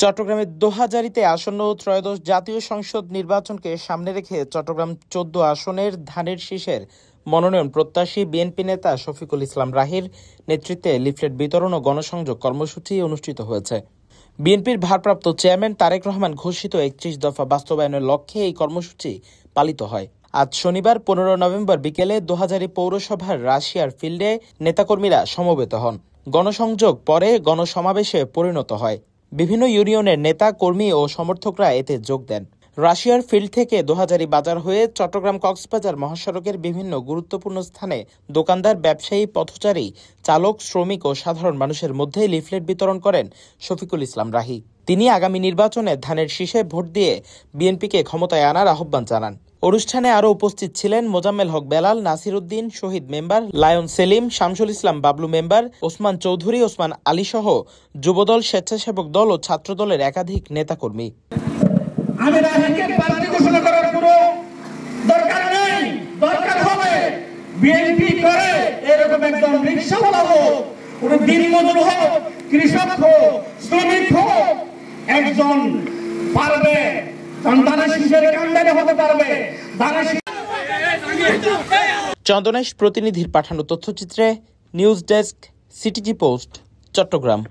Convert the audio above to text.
চট্টগ্রামের দোহাজারীতে আসন্ন ত্রয়োদশ জাতীয় সংসদ নির্বাচনকে সামনে রেখে চট্টগ্রাম ১৪ আসনের ধানের শীষের মনোনয়ন প্রত্যাশী বিএনপি নেতা শফিকুল ইসলাম রাহির নেতৃত্বে লিফলেট বিতরণ ও গণসংযোগ কর্মসূচি অনুষ্ঠিত হয়েছে। বিএনপির ভারপ্রাপ্ত চেয়ারম্যান তারেক রহমান ঘোষিত ৩১ দফা বাস্তবায়নের লক্ষ্যে এই কর্মসূচি পালিত হয়। আজ শনিবার ১৫ নভেম্বর বিকেলে দোহাজারী পৌরসভার রাশিয়ার ফিল্ডে নেতাকর্মীরা সমবেত হন। গণসংযোগ পরে গণসমাবেশে পরিণত হয়। বিভিন্ন ইউনিয়নের নেতা কর্মী ও সমর্থকরা এতে যোগ দেন। রাশিয়ার ফিল্ড থেকে দোহাজারী বাজার হয়ে চট্টগ্রাম কক্সবাজার মহাসড়কের বিভিন্ন গুরুত্বপূর্ণ স্থানে দোকানদার, ব্যবসায়ী, পথচারী, চালক, শ্রমিক ও সাধারণ মানুষের মধ্যে লিফলেট বিতরণ করেন শফিকুল ইসলাম রাহি। তিনি আগামী নির্বাচনে ধানের শীষে ভোট দিয়ে বিএনপিকে ক্ষমতায় আনার আহ্বান জানান। অনুষ্ঠানে আরও উপস্থিত ছিলেন মোজাম্মেল হক বেলাল, নাসির উদ্দিন, শহীদ member, lion Selim, Shamsul Islam Bablu member, Osman Chowdhury, Osman Ali সহ যুবদল, স্বেচ্ছাসেবক দল ও ছাত্রদলের একাধিক নেতাকর্মী। আমি রাহিকে প্রার্থী ঘোষণা করার কোনো দরকার নেই, দরকার হবে বিএনপি করে এরকম একজন রিকশাওয়ালা হোক, কোনো দিনমজুর হোক, কৃষক হোক, শ্রমিক হোক, একজন পারবে ধানের শীষের কান্ডারি হতে পারবে। চন্দনেশ প্রতিনিধির পাঠানো তথ্যচিত্রে news desk, CTG post, Chittagong.